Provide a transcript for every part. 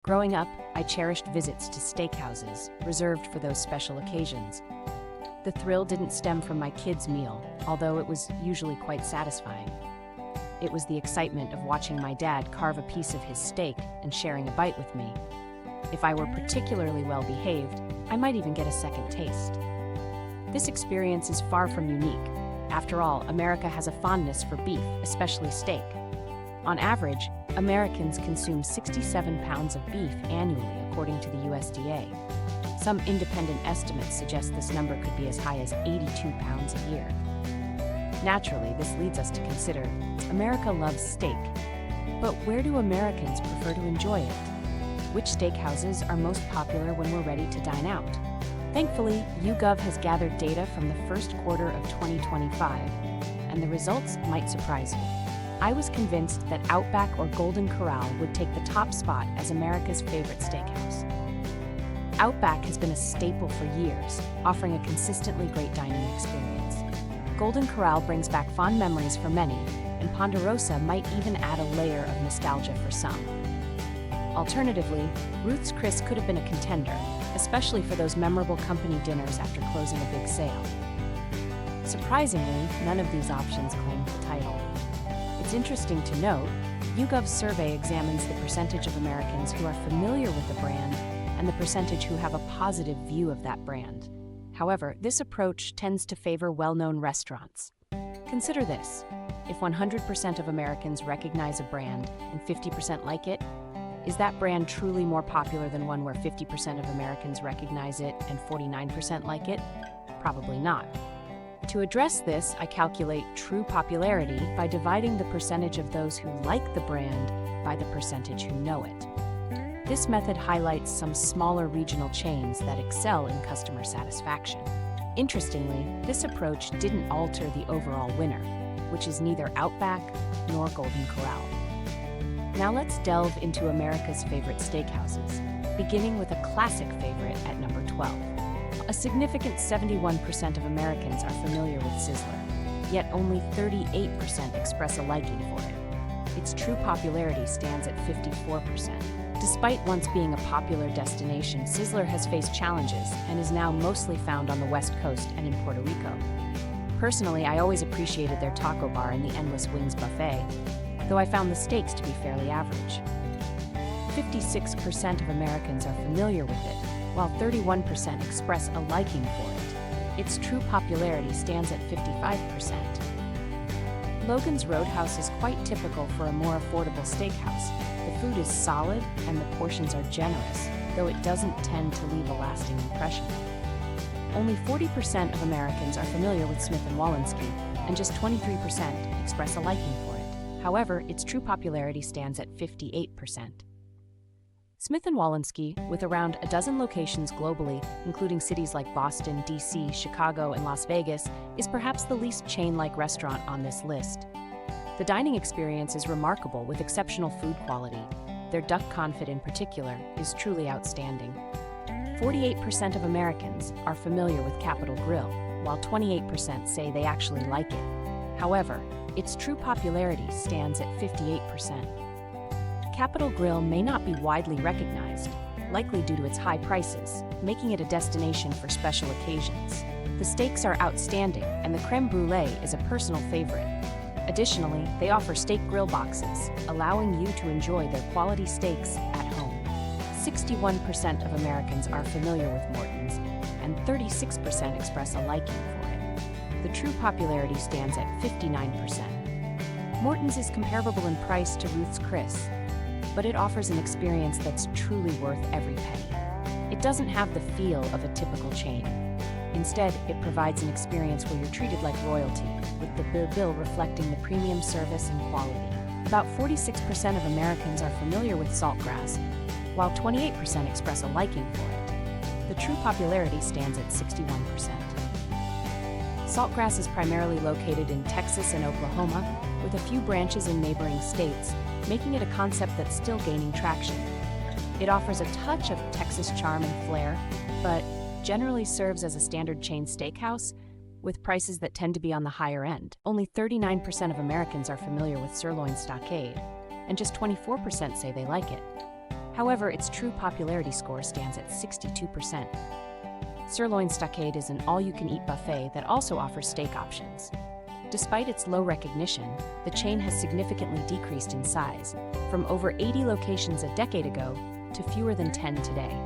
Growing up, I cherished visits to steakhouses, reserved for those special occasions. The thrill didn't stem from my kids' meal, although it was usually quite satisfying. It was the excitement of watching my dad carve a piece of his steak and sharing a bite with me. If I were particularly well behaved, I might even get a second taste. This experience is far from unique. After all, America has a fondness for beef, especially steak. On average, Americans consume 67 pounds of beef annually, according to the USDA. Some independent estimates suggest this number could be as high as 82 pounds a year. Naturally, this leads us to consider, America loves steak. But where do Americans prefer to enjoy it? Which steakhouses are most popular when we're ready to dine out? Thankfully, YouGov has gathered data from the first quarter of 2025, and the results might surprise you. I was convinced that Outback or Golden Corral would take the top spot as America's favorite steakhouse. Outback has been a staple for years, offering a consistently great dining experience. Golden Corral brings back fond memories for many, and Ponderosa might even add a layer of nostalgia for some. Alternatively, Ruth's Chris could have been a contender, especially for those memorable company dinners after closing a big sale. Surprisingly, none of these options claim the title. It's interesting to note, YouGov's survey examines the percentage of Americans who are familiar with the brand and the percentage who have a positive view of that brand. However, this approach tends to favor well-known restaurants. Consider this: if 100% of Americans recognize a brand and 50% like it, is that brand truly more popular than one where 50% of Americans recognize it and 49% like it? Probably not. To address this, I calculate true popularity by dividing the percentage of those who like the brand by the percentage who know it. This method highlights some smaller regional chains that excel in customer satisfaction. Interestingly, this approach didn't alter the overall winner, which is neither Outback nor Golden Corral. Now let's delve into America's favorite steakhouses, beginning with a classic favorite at number 12. A significant 71% of Americans are familiar with Sizzler, yet only 38% express a liking for it. Its true popularity stands at 54%. Despite once being a popular destination, Sizzler has faced challenges and is now mostly found on the West Coast and in Puerto Rico. Personally, I always appreciated their taco bar and the endless wings buffet, though I found the steaks to be fairly average. 56% of Americans are familiar with it, while 31% express a liking for it. Its true popularity stands at 55%. Logan's Roadhouse is quite typical for a more affordable steakhouse. The food is solid and the portions are generous, though it doesn't tend to leave a lasting impression. Only 40% of Americans are familiar with Smith & Wollensky, and just 23% express a liking for it. However, its true popularity stands at 58%. Smith & Wollensky, with around a dozen locations globally, including cities like Boston, D.C., Chicago, and Las Vegas, is perhaps the least chain-like restaurant on this list. The dining experience is remarkable with exceptional food quality. Their duck confit in particular is truly outstanding. 48% of Americans are familiar with Capital Grille, while 28% say they actually like it. However, its true popularity stands at 58%. Capital Grille may not be widely recognized, likely due to its high prices, making it a destination for special occasions. The steaks are outstanding, and the creme brulee is a personal favorite. Additionally, they offer steak grill boxes, allowing you to enjoy their quality steaks at home. 61% of Americans are familiar with Morton's, and 36% express a liking for it. The true popularity stands at 59%. Morton's is comparable in price to Ruth's Chris, but it offers an experience that's truly worth every penny. It doesn't have the feel of a typical chain. Instead, it provides an experience where you're treated like royalty, with the bill reflecting the premium service and quality. About 46% of Americans are familiar with saltgrass, while 28% express a liking for it. The true popularity stands at 61%. Saltgrass is primarily located in Texas and Oklahoma, with a few branches in neighboring states, making it a concept that's still gaining traction. It offers a touch of Texas charm and flair, but generally serves as a standard chain steakhouse, with prices that tend to be on the higher end. Only 39% of Americans are familiar with Sirloin Stockade, and just 24% say they like it. However, its true popularity score stands at 62%. Sirloin Stockade is an all-you-can-eat buffet that also offers steak options. Despite its low recognition, the chain has significantly decreased in size, from over 80 locations a decade ago to fewer than 10 today.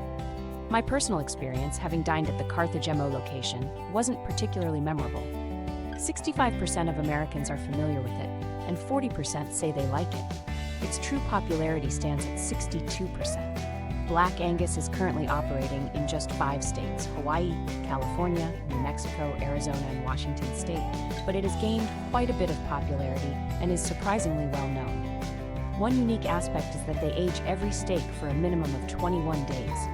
My personal experience, having dined at the Carthagemo location, wasn't particularly memorable. 65% of Americans are familiar with it, and 40% say they like it. Its true popularity stands at 62%. Black Angus is currently operating in just 5 states: Hawaii, California, New Mexico, Arizona, and Washington State, but it has gained quite a bit of popularity and is surprisingly well known. One unique aspect is that they age every steak for a minimum of 21 days.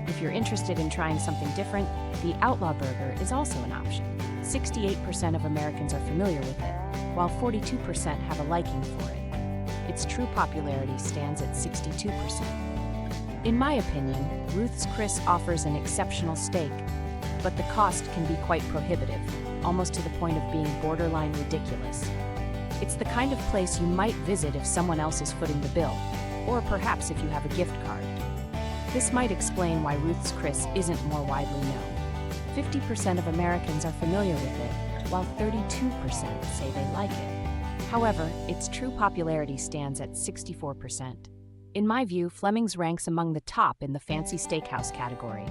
If you're interested in trying something different, the Outlaw Burger is also an option. 68% of Americans are familiar with it, while 42% have a liking for it. Its true popularity stands at 62%. In my opinion, Ruth's Chris offers an exceptional steak, but the cost can be quite prohibitive, almost to the point of being borderline ridiculous. It's the kind of place you might visit if someone else is footing the bill, or perhaps if you have a gift card. This might explain why Ruth's Chris isn't more widely known. 50% of Americans are familiar with it, while 32% say they like it. However, its true popularity stands at 64%. In my view, Fleming's ranks among the top in the fancy steakhouse category.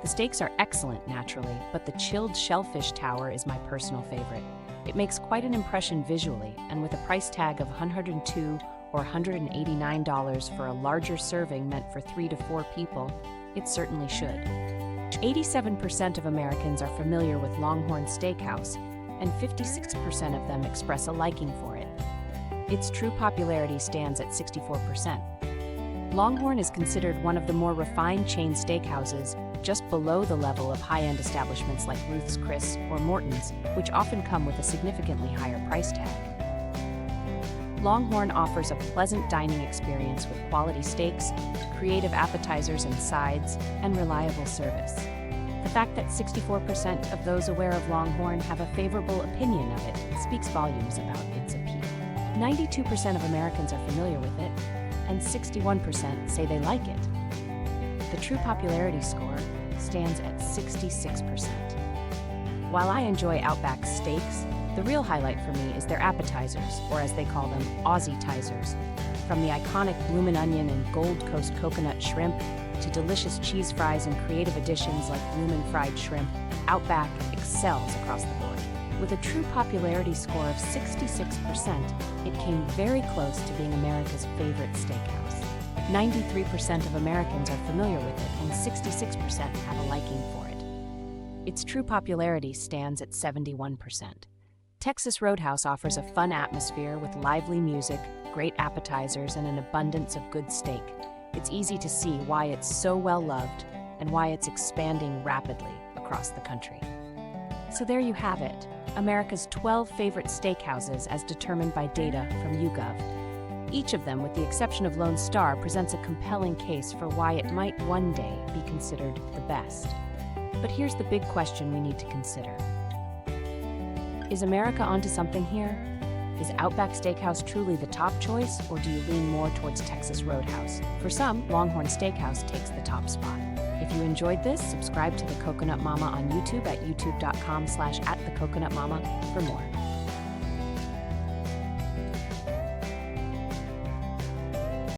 The steaks are excellent naturally, but the chilled shellfish tower is my personal favorite. It makes quite an impression visually, and with a price tag of $102 or $189 for a larger serving meant for 3 to 4 people, it certainly should. 87% of Americans are familiar with Longhorn Steakhouse, and 56% of them express a liking for it. Its true popularity stands at 64%. Longhorn is considered one of the more refined chain steakhouses, just below the level of high-end establishments like Ruth's Chris or Morton's, which often come with a significantly higher price tag. Longhorn offers a pleasant dining experience with quality steaks, creative appetizers and sides, and reliable service. The fact that 64% of those aware of Longhorn have a favorable opinion of it speaks volumes about its appeal. 92% of Americans are familiar with it, and 61% say they like it. The true popularity score stands at 66%. While I enjoy Outback steaks, the real highlight for me is their appetizers, or as they call them, Aussie-tizers. From the iconic bloomin' onion and Gold Coast coconut shrimp to delicious cheese fries and creative additions like bloomin' fried shrimp, Outback excels across the board. With a true popularity score of 66%, it came very close to being America's favorite steakhouse. 93% of Americans are familiar with it, and 66% have a liking for it. Its true popularity stands at 71%. Texas Roadhouse offers a fun atmosphere with lively music, great appetizers, and an abundance of good steak. It's easy to see why it's so well loved and why it's expanding rapidly across the country. So there you have it, America's 12 favorite steakhouses as determined by data from YouGov. Each of them, with the exception of Lone Star, presents a compelling case for why it might one day be considered the best. But here's the big question we need to consider. Is America onto something here? Is Outback Steakhouse truly the top choice, or do you lean more towards Texas Roadhouse? For some, Longhorn Steakhouse takes the top spot. If you enjoyed this, subscribe to The Coconut Mama on YouTube at youtube.com/@thecoconutmama for more.